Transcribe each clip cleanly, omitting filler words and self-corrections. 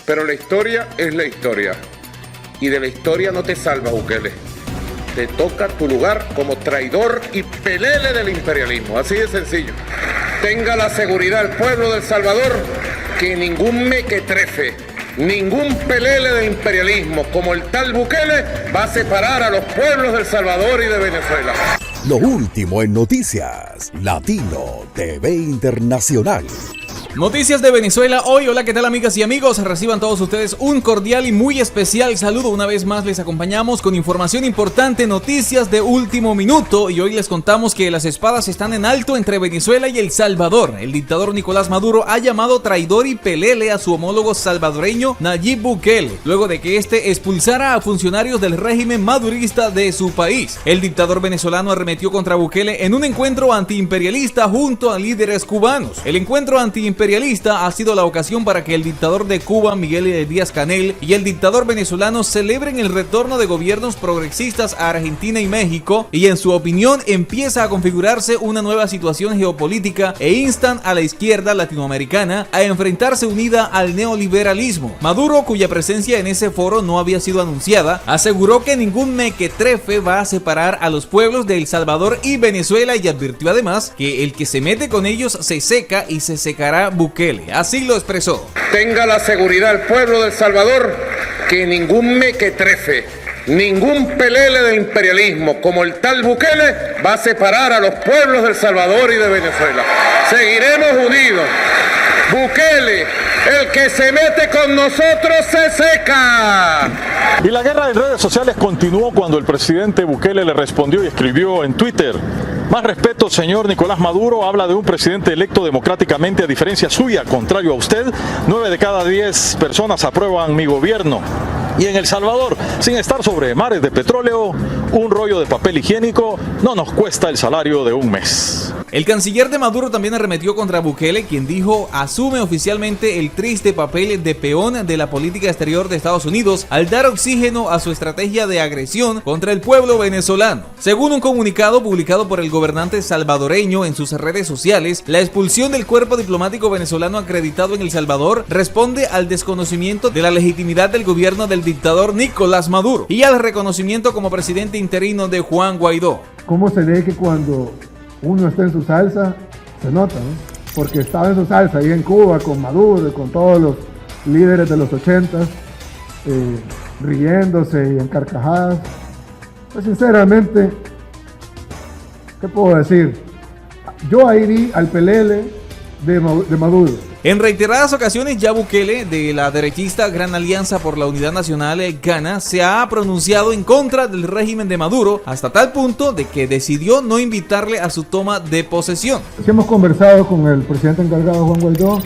Pero la historia es la historia. Y de la historia no te salvas, Bukele. Te toca tu lugar como traidor y pelele del imperialismo. Así de sencillo. Tenga la seguridad el pueblo de El Salvador que ningún mequetrefe, ningún pelele del imperialismo como el tal Bukele va a separar a los pueblos de El Salvador y de Venezuela. Lo último en noticias, Latino TV Internacional. Noticias de Venezuela hoy. Hola, ¿qué tal, amigas y amigos? Reciban todos ustedes un cordial y muy especial saludo. Una vez más les acompañamos con información importante, noticias de último minuto, y hoy les contamos que las espadas están en alto entre Venezuela y El Salvador. El dictador Nicolás Maduro ha llamado traidor y pelele a su homólogo salvadoreño Nayib Bukele, luego de que este expulsara a funcionarios del régimen madurista de su país. El dictador venezolano arremetió contra Bukele en un encuentro antiimperialista junto a líderes cubanos. El encuentro antiimperialista ha sido la ocasión para que el dictador de Cuba, Miguel Díaz-Canel, y el dictador venezolano celebren el retorno de gobiernos progresistas a Argentina y México, y en su opinión empieza a configurarse una nueva situación geopolítica e instan a la izquierda latinoamericana a enfrentarse unida al neoliberalismo. Maduro, cuya presencia en ese foro no había sido anunciada, aseguró que ningún mequetrefe va a separar a los pueblos de El Salvador y Venezuela, y advirtió además que el que se mete con ellos se seca y se secará Bukele. Así lo expresó. Tenga la seguridad el pueblo de El Salvador que ningún mequetrefe, ningún pelele del imperialismo como el tal Bukele va a separar a los pueblos de El Salvador y de Venezuela. Seguiremos unidos. Bukele, el que se mete con nosotros se seca. Y la guerra en redes sociales continuó cuando el presidente Bukele le respondió y escribió en Twitter: más respeto, señor Nicolás Maduro, habla de un presidente electo democráticamente a diferencia suya. Contrario a usted, 9 de cada 10 personas aprueban mi gobierno. Y en El Salvador, sin estar sobre mares de petróleo, un rollo de papel higiénico no nos cuesta el salario de un mes. El canciller de Maduro también arremetió contra Bukele, quien dijo asume oficialmente el triste papel de peón de la política exterior de Estados Unidos al dar oxígeno a su estrategia de agresión contra el pueblo venezolano. Según un comunicado publicado por el gobernante salvadoreño en sus redes sociales, la expulsión del cuerpo diplomático venezolano acreditado en El Salvador responde al desconocimiento de la legitimidad del gobierno del dictador Nicolás Maduro y al reconocimiento como presidente interino de Juan Guaidó. ¿Cómo se ve que cuando uno está en su salsa, se nota, ¿no? Porque estaba en su salsa ahí en Cuba con Maduro y con todos los líderes de los 80, riéndose y en carcajadas. Pues sinceramente, ¿qué puedo decir? Yo ahí vi al pelele de Maduro. En reiteradas ocasiones ya Bukele, de la derechista Gran Alianza por la Unidad Nacional Gana, se ha pronunciado en contra del régimen de Maduro, hasta tal punto de que decidió no invitarle a su toma de posesión. Sí, hemos conversado con el presidente encargado, Juan Guaidó,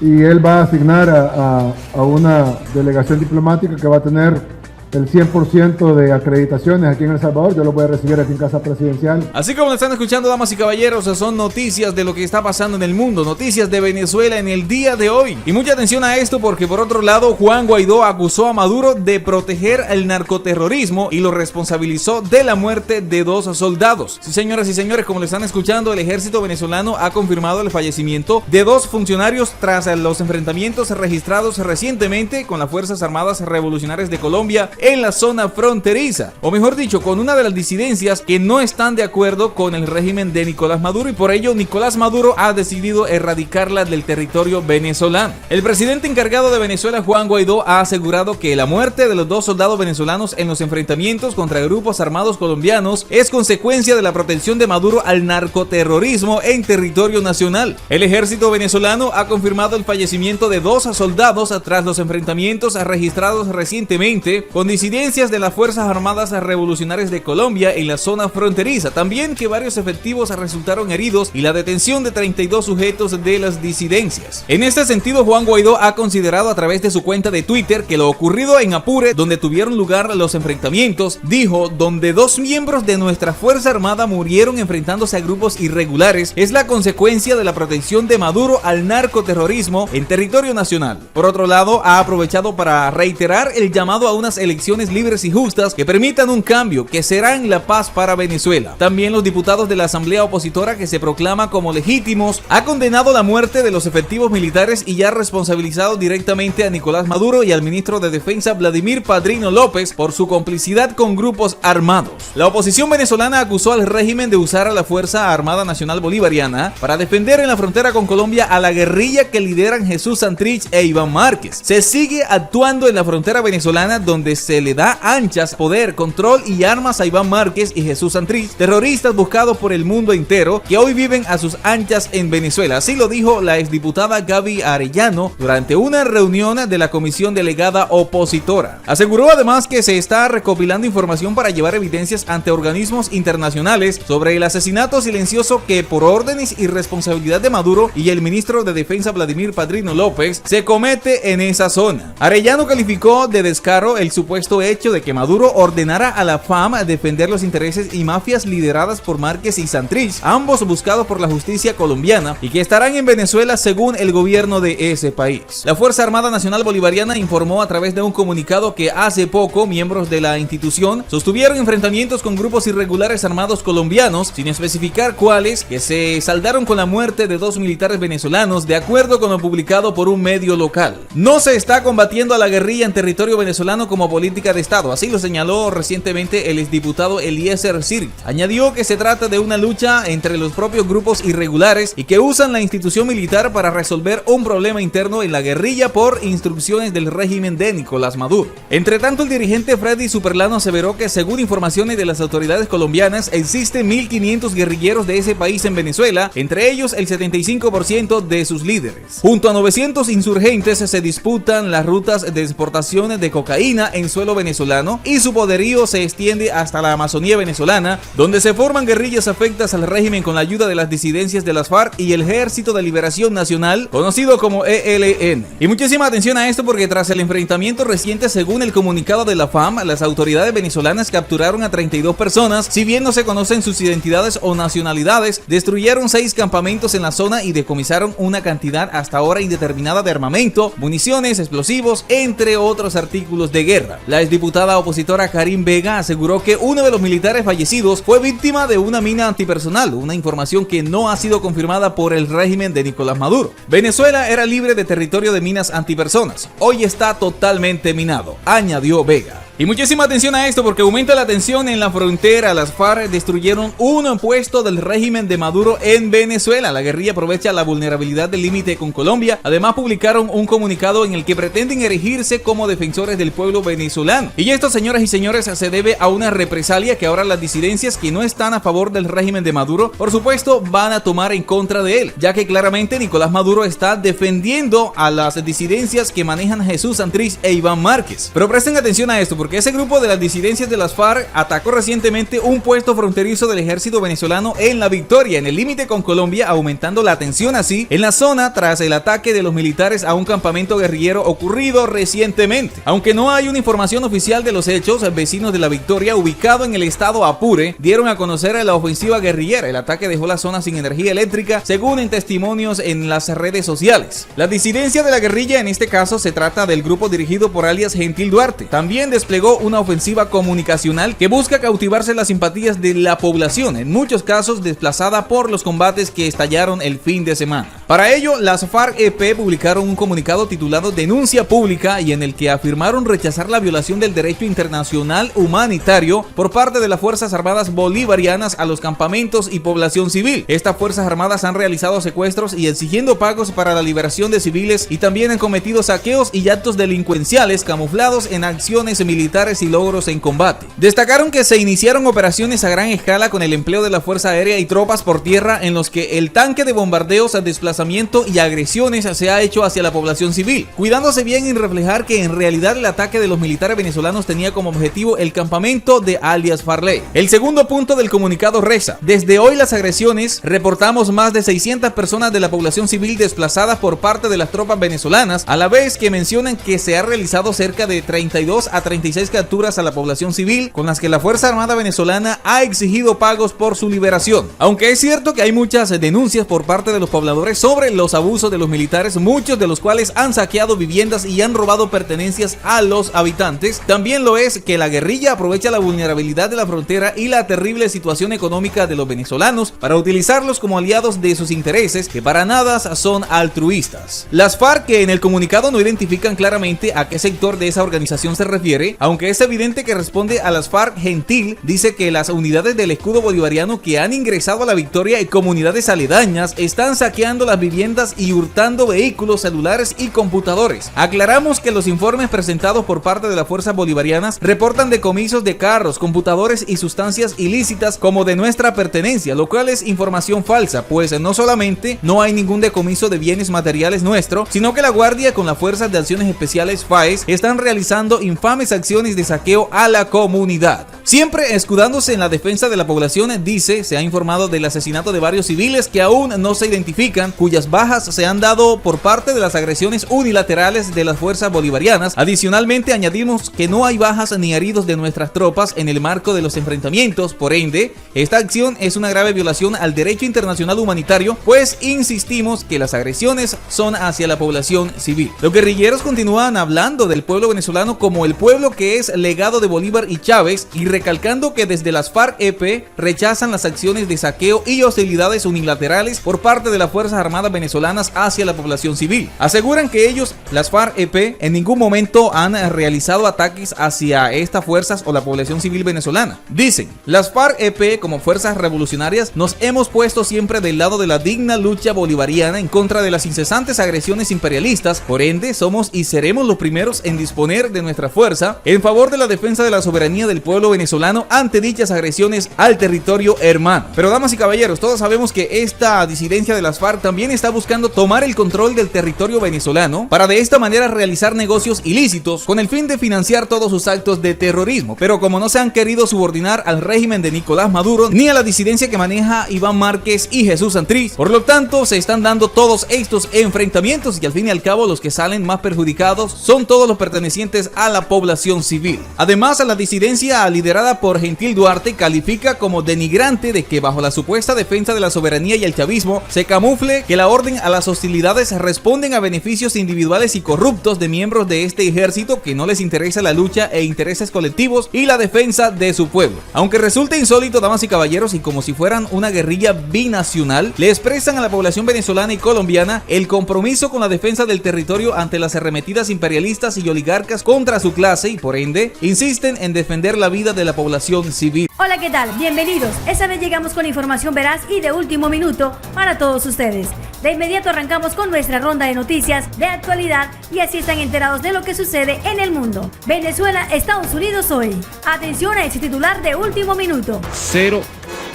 y él va a asignar a una delegación diplomática que va a tener el 100% de acreditaciones aquí en El Salvador. Yo lo voy a recibir aquí en Casa Presidencial. Así como lo están escuchando, damas y caballeros, son noticias de lo que está pasando en el mundo, noticias de Venezuela en el día de hoy. Y mucha atención a esto porque, por otro lado, Juan Guaidó acusó a Maduro de proteger el narcoterrorismo y lo responsabilizó de la muerte de 2 soldados. Sí, señoras y señores, como lo están escuchando, el ejército venezolano ha confirmado el fallecimiento de 2 funcionarios tras los enfrentamientos registrados recientemente con las Fuerzas Armadas Revolucionarias de Colombia en la zona fronteriza, o mejor dicho, con una de las disidencias que no están de acuerdo con el régimen de Nicolás Maduro, y por ello Nicolás Maduro ha decidido erradicarla del territorio venezolano. El presidente encargado de Venezuela, Juan Guaidó, ha asegurado que la muerte de los 2 soldados venezolanos en los enfrentamientos contra grupos armados colombianos es consecuencia de la protección de Maduro al narcoterrorismo en territorio nacional. El ejército venezolano ha confirmado el fallecimiento de 2 soldados tras los enfrentamientos registrados recientemente con disidencias de las Fuerzas Armadas Revolucionarias de Colombia en la zona fronteriza. También que varios efectivos resultaron heridos y la detención de 32 sujetos de las disidencias. En este sentido, Juan Guaidó ha considerado a través de su cuenta de Twitter que lo ocurrido en Apure, donde tuvieron lugar los enfrentamientos, dijo, donde 2 miembros de nuestra Fuerza Armada murieron enfrentándose a grupos irregulares, es la consecuencia de la protección de Maduro al narcoterrorismo en territorio nacional. Por otro lado, ha aprovechado para reiterar el llamado a unas elecciones elecciones libres y justas que permitan un cambio que serán la paz para Venezuela. También los diputados de la asamblea opositora, que se proclama como legítimos, ha condenado la muerte de los efectivos militares y ya ha responsabilizado directamente a Nicolás Maduro y al ministro de Defensa Vladimir Padrino López por su complicidad con grupos armados. La oposición venezolana acusó al régimen de usar a la Fuerza Armada Nacional Bolivariana para defender en la frontera con Colombia a la guerrilla que lideran Jesús Santrich e Iván Márquez. Se sigue actuando en la frontera venezolana, donde se le da anchas, poder, control y armas a Iván Márquez y Jesús Santrich, terroristas buscados por el mundo entero que hoy viven a sus anchas en Venezuela. Así lo dijo la exdiputada Gaby Arellano durante una reunión de la comisión delegada opositora. Aseguró además que se está recopilando información para llevar evidencias ante organismos internacionales sobre el asesinato silencioso que, por órdenes y responsabilidad de Maduro y el ministro de Defensa Vladimir Padrino López, se comete en esa zona. Arellano calificó de descaro el supuesto hecho de que Maduro ordenara a la FAM defender los intereses y mafias lideradas por Márquez y Santrich, ambos buscados por la justicia colombiana, y que estarán en Venezuela según el gobierno de ese país. La Fuerza Armada Nacional Bolivariana informó a través de un comunicado que hace poco miembros de la institución sostuvieron enfrentamientos con grupos irregulares armados colombianos, sin especificar cuáles, que se saldaron con la muerte de 2 militares venezolanos, de acuerdo con lo publicado por un medio local. No se está combatiendo a la guerrilla en territorio venezolano como política de Estado, así lo señaló recientemente el exdiputado Eliezer Sirit. Añadió que se trata de una lucha entre los propios grupos irregulares y que usan la institución militar para resolver un problema interno en la guerrilla por instrucciones del régimen de Nicolás Maduro. Entre tanto, el dirigente Freddy Superlano aseveró que, según informaciones de las autoridades colombianas, existen 1.500 guerrilleros de ese país en Venezuela, entre ellos el 75% de sus líderes. Junto a 900 insurgentes se disputan las rutas de exportaciones de cocaína en suelo venezolano, y su poderío se extiende hasta la Amazonía venezolana, donde se forman guerrillas afectas al régimen con la ayuda de las disidencias de las FARC y el Ejército de Liberación Nacional, conocido como ELN. Y muchísima atención a esto, porque tras el enfrentamiento reciente, según el comunicado de la FAM, las autoridades venezolanas capturaron a 32 personas. Si bien no se conocen sus identidades o nacionalidades, destruyeron 6 campamentos en la zona y decomisaron una cantidad hasta ahora indeterminada de armamento, municiones, explosivos, entre otros artículos de guerra. La exdiputada opositora Karin Vega aseguró que uno de los militares fallecidos fue víctima de una mina antipersonal, una información que no ha sido confirmada por el régimen de Nicolás Maduro. Venezuela era libre de territorio de minas antipersonas, hoy está totalmente minado, añadió Vega. Y muchísima atención a esto, porque aumenta la tensión en la frontera. Las FARC destruyeron un puesto del régimen de Maduro en Venezuela. La guerrilla aprovecha la vulnerabilidad del límite con Colombia. Además, publicaron un comunicado en el que pretenden erigirse como defensores del pueblo venezolano. Y esto, señoras y señores, se debe a una represalia que ahora las disidencias que no están a favor del régimen de Maduro, por supuesto, van a tomar en contra de él, ya que claramente Nicolás Maduro está defendiendo a las disidencias que manejan Jesús Santrich e Iván Márquez. Pero presten atención a esto, porque ese grupo de las disidencias de las FARC atacó recientemente un puesto fronterizo del ejército venezolano en La Victoria, en el límite con Colombia, aumentando la tensión así en la zona tras el ataque de los militares a un campamento guerrillero ocurrido recientemente. Aunque no hay una información oficial de los hechos, vecinos de La Victoria, ubicado en el estado Apure, dieron a conocer la ofensiva guerrillera. El ataque dejó la zona sin energía eléctrica, según en testimonios en las redes sociales. La disidencia de la guerrilla, en este caso se trata del grupo dirigido por alias Gentil Duarte, también desplegó una ofensiva comunicacional que busca cautivarse las simpatías de la población, en muchos casos desplazada por los combates que estallaron el fin de semana. Para ello, las FARC-EP publicaron un comunicado titulado Denuncia Pública, y en el que afirmaron rechazar la violación del derecho internacional humanitario por parte de las Fuerzas Armadas Bolivarianas a los campamentos y población civil. Estas Fuerzas Armadas han realizado secuestros y exigiendo pagos para la liberación de civiles, y también han cometido saqueos y actos delincuenciales camuflados en acciones militares y logros en combate. Destacaron que se iniciaron operaciones a gran escala con el empleo de la Fuerza Aérea y tropas por tierra, en los que el tanque de bombardeos, desplazamiento y agresiones se ha hecho hacia la población civil, cuidándose bien en reflejar que en realidad el ataque de los militares venezolanos tenía como objetivo el campamento de alias Farley. El segundo punto del comunicado reza: desde hoy las agresiones, reportamos más de 600 personas de la población civil desplazadas por parte de las tropas venezolanas, a la vez que mencionan que se ha realizado cerca de 32 a 36 capturas a la población civil, con las que la Fuerza Armada venezolana ha exigido pagos por su liberación. Aunque es cierto que hay muchas denuncias por parte de los pobladores sobre los abusos de los militares, muchos de los cuales han saqueado viviendas y han robado pertenencias a los habitantes. También lo es que la guerrilla aprovecha la vulnerabilidad de la frontera y la terrible situación económica de los venezolanos para utilizarlos como aliados de sus intereses, que para nada son altruistas. Las FARC, que en el comunicado no identifican claramente a qué sector de esa organización se refiere, aunque es evidente que responde a las FARC Gentil, dice que las unidades del escudo bolivariano que han ingresado a La Victoria y comunidades aledañas están saqueando las viviendas y hurtando vehículos, celulares y computadores. Aclaramos que los informes presentados por parte de las fuerzas bolivarianas reportan decomisos de carros, computadores y sustancias ilícitas como de nuestra pertenencia, lo cual es información falsa, pues no solamente no hay ningún decomiso de bienes materiales nuestro, sino que la Guardia con las Fuerzas de Acciones Especiales FAES están realizando infames acciones de saqueo a la comunidad. Siempre escudándose en la defensa de la población, dice, se ha informado del asesinato de varios civiles que aún no se identifican, cuyas bajas se han dado por parte de las agresiones unilaterales de las fuerzas bolivarianas. Adicionalmente, añadimos que no hay bajas ni heridos de nuestras tropas en el marco de los enfrentamientos. Por ende, esta acción es una grave violación al derecho internacional humanitario, pues insistimos que las agresiones son hacia la población civil. Los guerrilleros continúan hablando del pueblo venezolano como el pueblo que es legado de Bolívar y Chávez, y recalcando que desde las FARC-EP rechazan las acciones de saqueo y hostilidades unilaterales por parte de las Fuerzas Armadas venezolanas hacia la población civil. Aseguran que ellos, las FARC-EP, en ningún momento han realizado ataques hacia estas fuerzas o la población civil venezolana. Dicen, las FARC-EP como fuerzas revolucionarias nos hemos puesto siempre del lado de la digna lucha bolivariana en contra de las incesantes agresiones imperialistas, por ende somos y seremos los primeros en disponer de nuestra fuerza en favor de la defensa de la soberanía del pueblo venezolano ante dichas agresiones al territorio hermano. Pero damas y caballeros, todos sabemos que esta disidencia de las FARC también está buscando tomar el control del territorio venezolano para de esta manera realizar negocios ilícitos con el fin de financiar todos sus actos de terrorismo. Pero como no se han querido subordinar al régimen de Nicolás Maduro ni a la disidencia que maneja Iván Márquez y Jesús Santrich, por lo tanto se están dando todos estos enfrentamientos y al fin y al cabo los que salen más perjudicados son todos los pertenecientes a la población civil. Además, a la disidencia liderada por Gentil Duarte califica como denigrante de que bajo la supuesta defensa de la soberanía y el chavismo se camufle que la orden a las hostilidades responden a beneficios individuales y corruptos de miembros de este ejército que no les interesa la lucha e intereses colectivos y la defensa de su pueblo. Aunque resulta insólito, damas y caballeros, y como si fueran una guerrilla binacional, le expresan a la población venezolana y colombiana el compromiso con la defensa del territorio ante las arremetidas imperialistas y oligarcas contra su clase y por ende insisten en defender la vida de la población civil. Hola, ¿qué tal? Bienvenidos. Esta vez llegamos con información veraz y de último minuto para todos ustedes. De inmediato arrancamos con nuestra ronda de noticias de actualidad y así están enterados de lo que sucede en el mundo. Venezuela, Estados Unidos hoy. Atención a ese titular de último minuto. Cero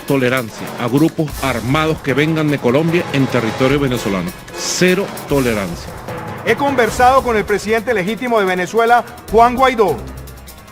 tolerancia a grupos armados que vengan de Colombia en territorio venezolano. Cero tolerancia. He conversado con el presidente legítimo de Venezuela, Juan Guaidó,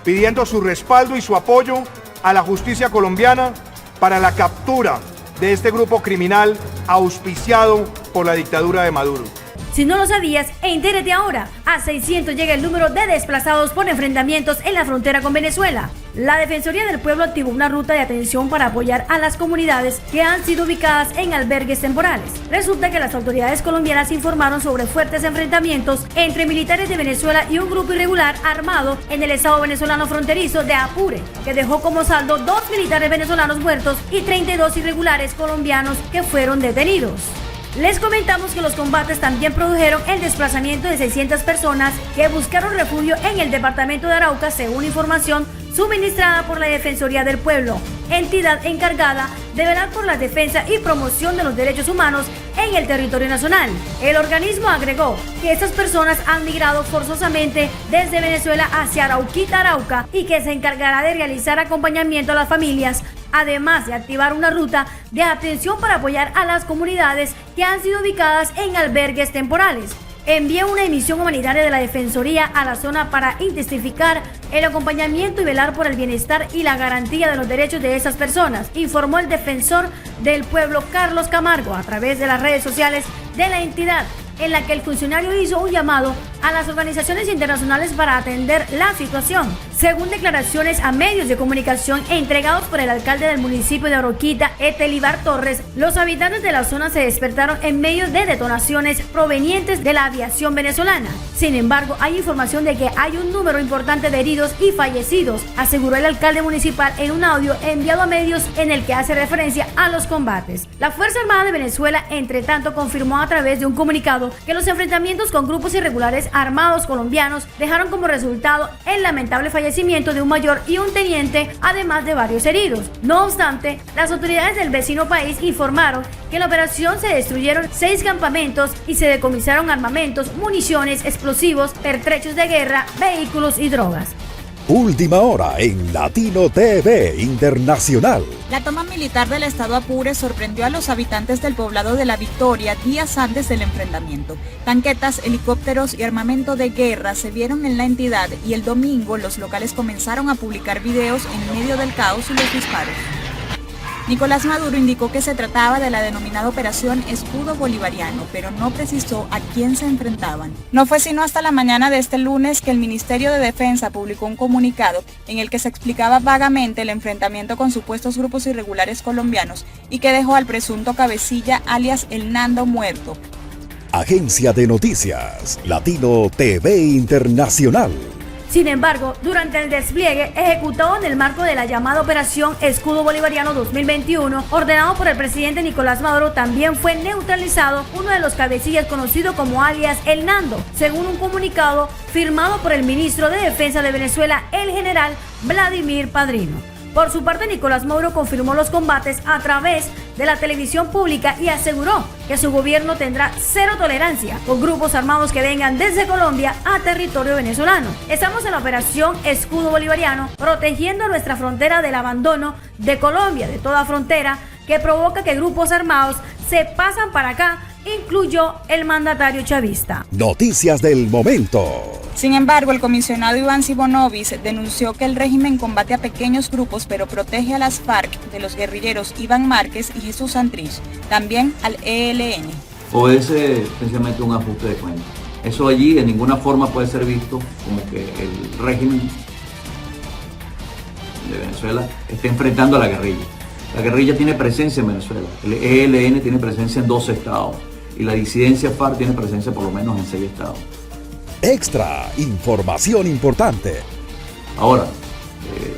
pidiendo su respaldo y su apoyo a la justicia colombiana para la captura de este grupo criminal auspiciado por la dictadura de Maduro. Si no lo sabías, entérate ahora. A 600 llega el número de desplazados por enfrentamientos en la frontera con Venezuela. La Defensoría del Pueblo activó una ruta de atención para apoyar a las comunidades que han sido ubicadas en albergues temporales. Resulta que las autoridades colombianas informaron sobre fuertes enfrentamientos entre militares de Venezuela y un grupo irregular armado en el estado venezolano fronterizo de Apure, que dejó como saldo 2 militares venezolanos muertos y 32 irregulares colombianos que fueron detenidos. Les comentamos que los combates también produjeron el desplazamiento de 600 personas que buscaron refugio en el departamento de Arauca, según información suministrada por la Defensoría del Pueblo, entidad encargada de velar por la defensa y promoción de los derechos humanos en el territorio nacional. El organismo agregó que estas personas han migrado forzosamente desde Venezuela hacia Arauca y que se encargará de realizar acompañamiento a las familias, además de activar una ruta de atención para apoyar a las comunidades que han sido ubicadas en albergues temporales. Envió una emisión humanitaria de la Defensoría a la zona para intensificar el acompañamiento y velar por el bienestar y la garantía de los derechos de esas personas, informó el defensor del pueblo Carlos Camargo a través de las redes sociales de la entidad, en la que el funcionario hizo un llamado a las organizaciones internacionales para atender la situación. Según declaraciones a medios de comunicación entregados por el alcalde del municipio de Oroquita, Etelibar Torres, los habitantes de la zona se despertaron en medio de detonaciones provenientes de la aviación venezolana. Sin embargo, hay información de que hay un número importante de heridos y fallecidos, aseguró el alcalde municipal en un audio enviado a medios en el que hace referencia a los combates. La Fuerza Armada de Venezuela, entre tanto, confirmó a través de un comunicado que los enfrentamientos con grupos irregulares armados colombianos dejaron como resultado el lamentable fallecimiento de un mayor y un teniente, además de varios heridos. No obstante, las autoridades del vecino país informaron que en la operación se destruyeron 6 campamentos y se decomisaron armamentos, municiones, explosivos, pertrechos de guerra, vehículos y drogas. Última hora en Latino TV Internacional. La toma militar del estado Apure sorprendió a los habitantes del poblado de La Victoria días antes del enfrentamiento. Tanquetas, helicópteros y armamento de guerra se vieron en la entidad y el domingo los locales comenzaron a publicar videos en medio del caos y los disparos. Nicolás Maduro indicó que se trataba de la denominada Operación Escudo Bolivariano, pero no precisó a quién se enfrentaban. No fue sino hasta la mañana de este lunes que el Ministerio de Defensa publicó un comunicado en el que se explicaba vagamente el enfrentamiento con supuestos grupos irregulares colombianos y que dejó al presunto cabecilla alias El Nando muerto. Agencia de Noticias Latino TV Internacional. Sin embargo, durante el despliegue ejecutado en el marco de la llamada Operación Escudo Bolivariano 2021, ordenado por el presidente Nicolás Maduro, también fue neutralizado uno de los cabecillas conocido como alias El Nando, según un comunicado firmado por el ministro de Defensa de Venezuela, el general Vladimir Padrino. Por su parte, Nicolás Maduro confirmó los combates a través de la televisión pública y aseguró que su gobierno tendrá cero tolerancia con grupos armados que vengan desde Colombia a territorio venezolano. Estamos en la Operación Escudo Bolivariano protegiendo nuestra frontera del abandono de Colombia, de toda frontera que provoca que grupos armados se pasan para acá, incluyó el mandatario chavista. Noticias del momento. Sin embargo, el comisionado Iván Sibonovis denunció que el régimen combate a pequeños grupos pero protege a las FARC de los guerrilleros Iván Márquez y Jesús Santrich, también al ELN. Obedece esencialmente un ajuste de cuentas. Eso allí de ninguna forma puede ser visto como que el régimen de Venezuela esté enfrentando a la guerrilla. La guerrilla tiene presencia en Venezuela, el ELN tiene presencia en 12 estados y la disidencia FARC tiene presencia por lo menos en 6 estados. Extra, información importante. Ahora,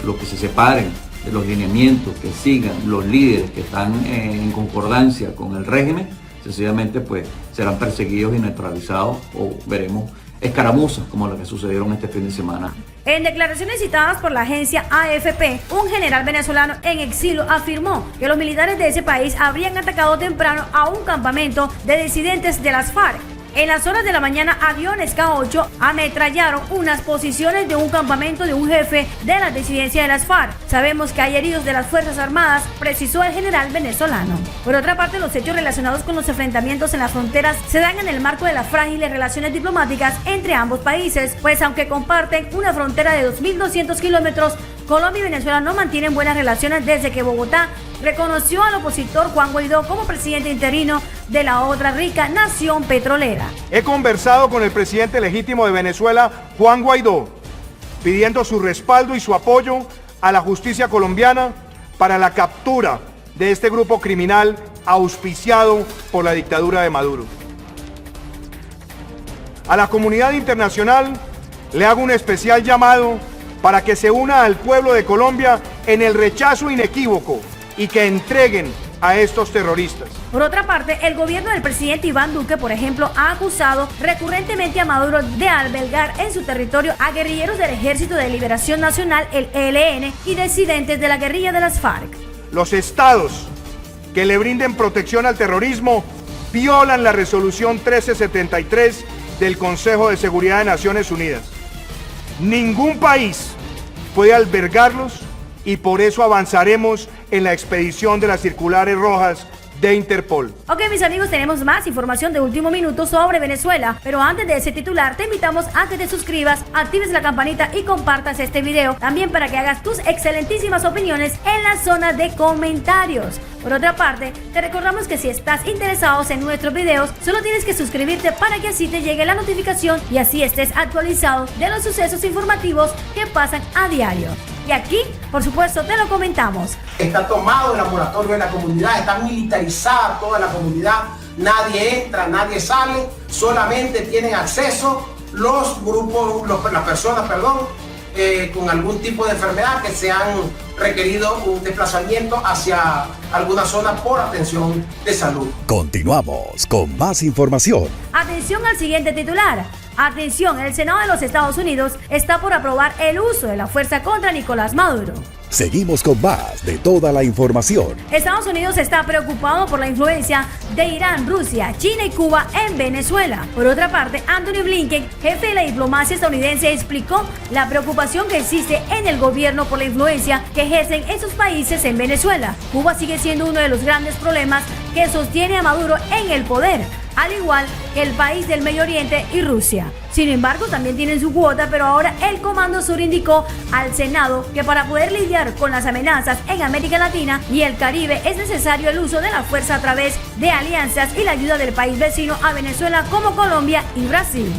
lo que se separen de los lineamientos que sigan los líderes que están en concordancia con el régimen, sencillamente pues serán perseguidos y neutralizados o veremos escaramuzas como las que sucedieron este fin de semana. En declaraciones citadas por la agencia AFP, un general venezolano en exilio afirmó que los militares de ese país habrían atacado temprano a un campamento de disidentes de las FARC. En las horas de la mañana, aviones K-8 ametrallaron unas posiciones de un campamento de un jefe de la disidencia de las FARC. Sabemos que hay heridos de las Fuerzas Armadas, precisó el general venezolano. Por otra parte, los hechos relacionados con los enfrentamientos en las fronteras se dan en el marco de las frágiles relaciones diplomáticas entre ambos países, pues aunque comparten una frontera de 2.200 kilómetros, Colombia y Venezuela no mantienen buenas relaciones desde que Bogotá reconoció al opositor Juan Guaidó como presidente interino de la otra rica nación petrolera. He conversado con el presidente legítimo de Venezuela, Juan Guaidó, pidiendo su respaldo y su apoyo a la justicia colombiana para la captura de este grupo criminal auspiciado por la dictadura de Maduro. A la comunidad internacional le hago un especial llamado para que se una al pueblo de Colombia en el rechazo inequívoco y que entreguen a estos terroristas. Por otra parte, el gobierno del presidente Iván Duque, por ejemplo, ha acusado recurrentemente a Maduro de albergar en su territorio a guerrilleros del Ejército de Liberación Nacional, el ELN, y disidentes de la guerrilla de las FARC. Los estados que le brinden protección al terrorismo violan la resolución 1373 del Consejo de Seguridad de Naciones Unidas. Ningún país puede albergarlos y por eso avanzaremos en la expedición de las circulares rojas de Interpol. Ok, mis amigos, tenemos más información de último minuto sobre Venezuela, pero antes de ese titular te invitamos a que te suscribas, actives la campanita y compartas este video, también para que hagas tus excelentísimas opiniones en la zona de comentarios. Por otra parte, te recordamos que si estás interesado en nuestros videos, solo tienes que suscribirte para que así te llegue la notificación y así estés actualizado de los sucesos informativos que pasan a diario. Y aquí, por supuesto, te lo comentamos. Está tomado el laboratorio de la comunidad, está militarizada toda la comunidad, nadie entra, nadie sale, solamente tienen acceso los grupos, las personas, con algún tipo de enfermedad que se han requerido un desplazamiento hacia alguna zona por atención de salud. Continuamos con más información. Atención al siguiente titular. Atención, el Senado de los Estados Unidos está por aprobar el uso de la fuerza contra Nicolás Maduro. Seguimos con más de toda la información. Estados Unidos está preocupado por la influencia de Irán, Rusia, China y Cuba en Venezuela. Por otra parte, Anthony Blinken, jefe de la diplomacia estadounidense, explicó la preocupación que existe en el gobierno por la influencia que ejercen esos países en Venezuela. Cuba sigue siendo uno de los grandes problemas que sostiene a Maduro en el poder, al igual que el país del Medio Oriente y Rusia. Sin embargo, también tienen su cuota, pero ahora el Comando Sur indicó al Senado que para poder lidiar con las amenazas en América Latina y el Caribe es necesario el uso de la fuerza a través de alianzas y la ayuda del país vecino a Venezuela como Colombia y Brasil.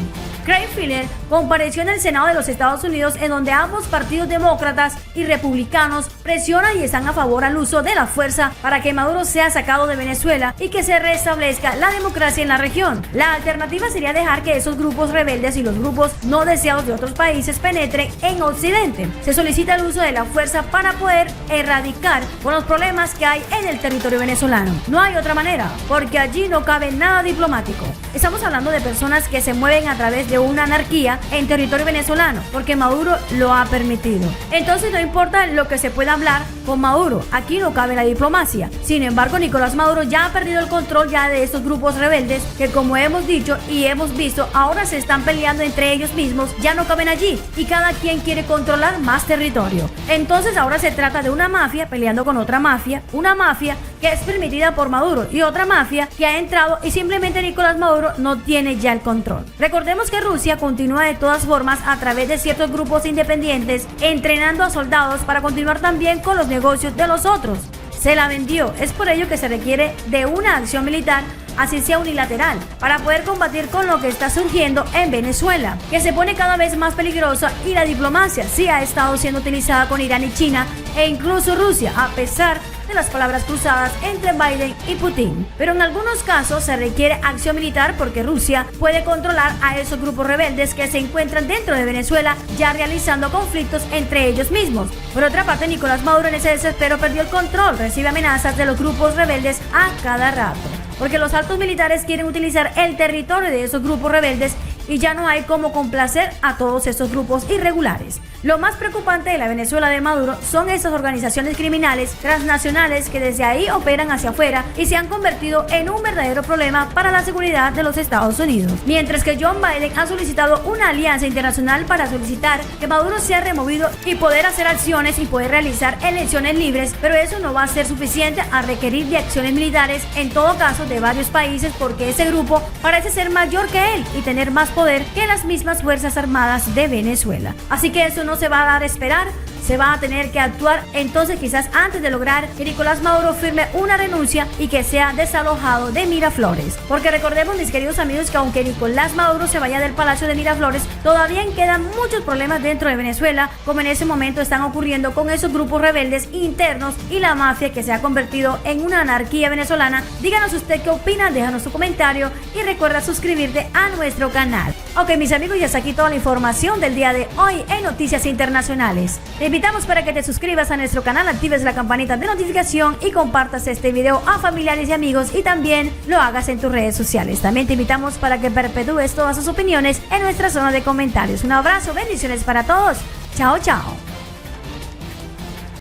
Craig Filler compareció en el Senado de los Estados Unidos, en donde ambos partidos demócratas y republicanos presionan y están a favor al uso de la fuerza para que Maduro sea sacado de Venezuela y que se restablezca la democracia en la región. La alternativa sería dejar que esos grupos rebeldes y los grupos no deseados de otros países penetren en Occidente. Se solicita el uso de la fuerza para poder erradicar con los problemas que hay en el territorio venezolano. No hay otra manera, porque allí no cabe nada diplomático. Estamos hablando de personas que se mueven a través de una anarquía en territorio venezolano, porque Maduro lo ha permitido. Entonces no importa lo que se pueda hablar con Maduro, aquí no cabe la diplomacia. Sin embargo, Nicolás Maduro ya ha perdido el control ya de estos grupos rebeldes que, como hemos dicho y hemos visto, ahora se están peleando entre ellos mismos, ya no caben allí y cada quien quiere controlar más territorio. Entonces ahora se trata de una mafia peleando con otra mafia, una mafia que es permitida por Maduro y otra mafia que ha entrado y simplemente Nicolás Maduro no tiene ya el control. Recordemos que Rusia continúa de todas formas a través de ciertos grupos independientes entrenando a soldados para continuar también con los negocios de los otros. Se la vendió, es por ello que se requiere de una acción militar, así sea unilateral, para poder combatir con lo que está surgiendo en Venezuela, que se pone cada vez más peligrosa, y la diplomacia sí ha estado siendo utilizada con Irán y China e incluso Rusia, a pesar de las palabras cruzadas entre Biden y Putin. Pero en algunos casos se requiere acción militar porque Rusia puede controlar a esos grupos rebeldes que se encuentran dentro de Venezuela ya realizando conflictos entre ellos mismos. Por otra parte, Nicolás Maduro en ese desespero perdió el control, recibe amenazas de los grupos rebeldes a cada rato, porque los altos militares quieren utilizar el territorio de esos grupos rebeldes y ya no hay cómo complacer a todos esos grupos irregulares. Lo más preocupante de la Venezuela de Maduro son esas organizaciones criminales transnacionales que desde ahí operan hacia afuera y se han convertido en un verdadero problema para la seguridad de los Estados Unidos. Mientras que John Biden ha solicitado una alianza internacional para solicitar que Maduro sea removido y poder hacer acciones y poder realizar elecciones libres, pero eso no va a ser suficiente a requerir de acciones militares, en todo caso de varios países, porque ese grupo parece ser mayor que él y tener más poder que las mismas Fuerzas Armadas de Venezuela. Así que eso no se va a dar a esperar, se va a tener que actuar entonces quizás antes de lograr que Nicolás Maduro firme una renuncia y que sea desalojado de Miraflores. Porque recordemos, mis queridos amigos, que aunque Nicolás Maduro se vaya del Palacio de Miraflores, todavía quedan muchos problemas dentro de Venezuela, como en ese momento están ocurriendo con esos grupos rebeldes internos y la mafia que se ha convertido en una anarquía venezolana. Díganos usted qué opina, déjanos su comentario y recuerda suscribirte a nuestro canal. Ok, mis amigos, y hasta aquí toda la información del día de hoy en Noticias Internacionales. Te invitamos para que te suscribas a nuestro canal, actives la campanita de notificación y compartas este video a familiares y amigos, y también lo hagas en tus redes sociales. También te invitamos para que perpetúes todas sus opiniones en nuestra zona de comentarios. Un abrazo, bendiciones para todos. Chao, chao.